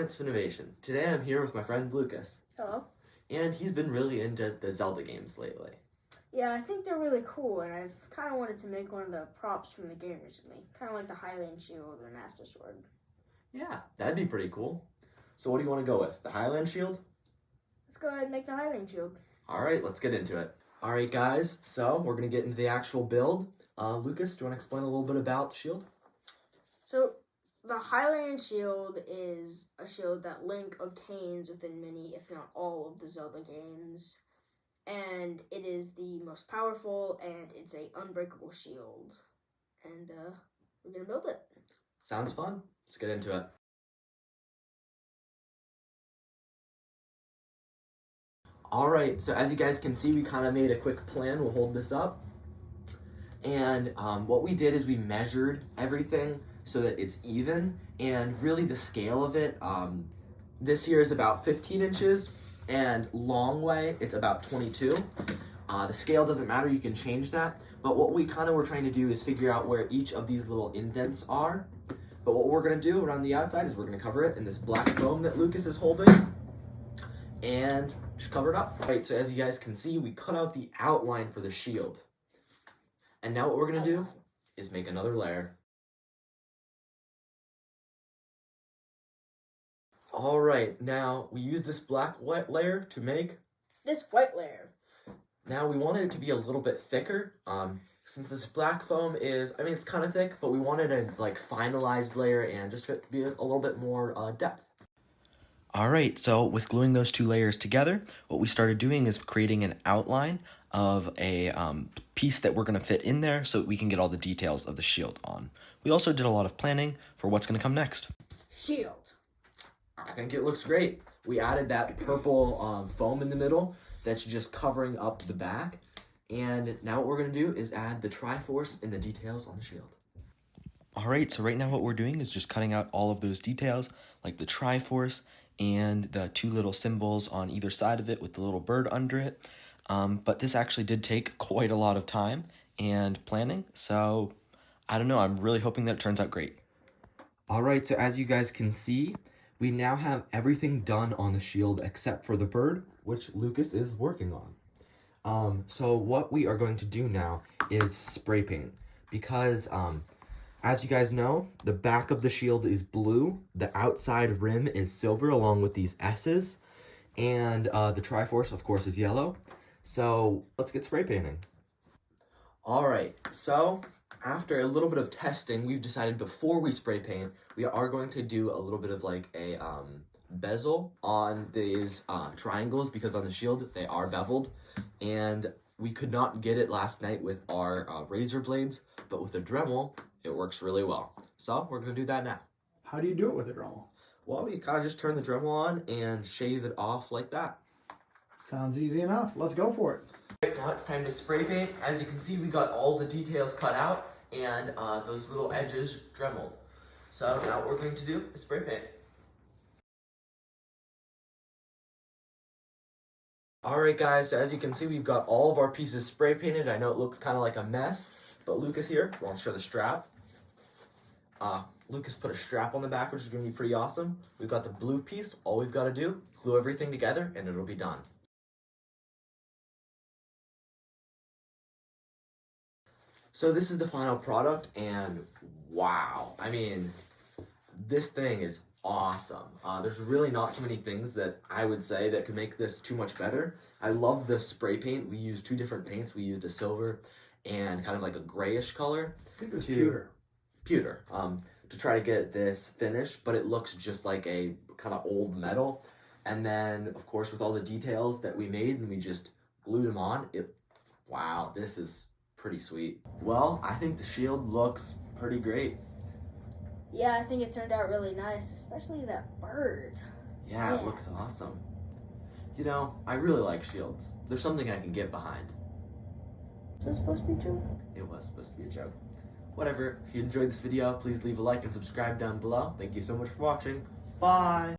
Moments of Innovation. Today I'm here with my friend Lucas. Hello. And he's been really into the Zelda games lately. Yeah, I think they're really cool, and I've kind of wanted to make one of the props from the game recently. Kind of like the Highland Shield or Master Sword. Yeah, that'd be pretty cool. So what do you want to go with? The Highland Shield? Let's go ahead and make the Highland Shield. Alright, let's get into it. Alright guys, so we're going to get into the actual build. Lucas, do you want to explain a little bit about the shield? So, the Highland Shield is a shield that Link obtains within many, if not all, of the Zelda games. And it is the most powerful, and it's a unbreakable shield. And we're going to build it. Sounds fun. Let's get into it. Alright, so as you guys can see, we kind of made a quick plan. We'll hold this up. And what we did is we measured everything so that it's even, and really the scale of it, this here is about 15 inches, and long way, it's about 22. The scale doesn't matter, you can change that, but what we kind of were trying to do is figure out where each of these little indents are. But what we're going to do around the outside is we're going to cover it in this black foam that Lucas is holding, and just cover it up. Alright, so as you guys can see, we cut out the outline for the shield. And now what we're going to do is make another layer. Alright, now we use this black white layer to make this white layer. Now we wanted it to be a little bit thicker. Since this black foam is, I mean, it's kind of thick, but we wanted a finalized layer and just for it to be a little bit more depth. Alright, so with gluing those two layers together, what we started doing is creating an outline of a piece that we're going to fit in there so that we can get all the details of the shield on. We also did a lot of planning for what's going to come next. Shield. I think it looks great. We added that purple foam in the middle that's just covering up the back. And now what we're going to do is add the Triforce and the details on the shield. Alright, so right now what we're doing is just cutting out all of those details, like the Triforce and the two little symbols on either side of it with the little bird under it. But this actually did take quite a lot of time and planning, so I don't know, I'm really hoping that it turns out great. Alright, so as you guys can see, we now have everything done on the shield except for the bird, which Lucas is working on. So what we are going to do now is spray paint, because as you guys know, the back of the shield is blue, the outside rim is silver along with these S's, and the Triforce, of course, is yellow. So let's get spray painting. Alright, so after a little bit of testing, we've decided before we spray paint, we are going to do a little bit of like a bezel on these triangles, because on the shield they are beveled, and we could not get it last night with our razor blades, but with a Dremel it works really well. So we're going to do that now. How do you do it with a Dremel? Well, you kind of just turn the Dremel on and shave it off like that. Sounds easy enough. Let's go for it. Right, now it's time to spray paint. As you can see, we got all the details cut out and those little edges Dremeled. So now what we're going to do is spray paint. Alright guys, so as you can see, we've got all of our pieces spray painted. I know it looks kind of like a mess, but Lucas here, we'll show the strap. Lucas put a strap on the back, which is going to be pretty awesome. We've got the blue piece. All we've got to do, glue everything together, and it'll be done. So this is the final product, and wow, I mean, this thing is awesome. There's really not too many things that I would say that could make this too much better. I love the spray paint. We used two different paints. We used a silver and kind of like a grayish color. I think it was pewter. Pewter, to try to get this finish, but it looks just like a kind of old metal. And then, of course, with all the details that we made and we just glued them on, wow, this is pretty sweet. Well, I think the shield looks pretty great. Yeah, I think it turned out really nice, especially that bird. Yeah, it looks awesome. You know, I really like shields. There's something I can get behind. Was this supposed to be a joke? It was supposed to be a joke. Whatever, if you enjoyed this video, please leave a like and subscribe down below. Thank you so much for watching. Bye!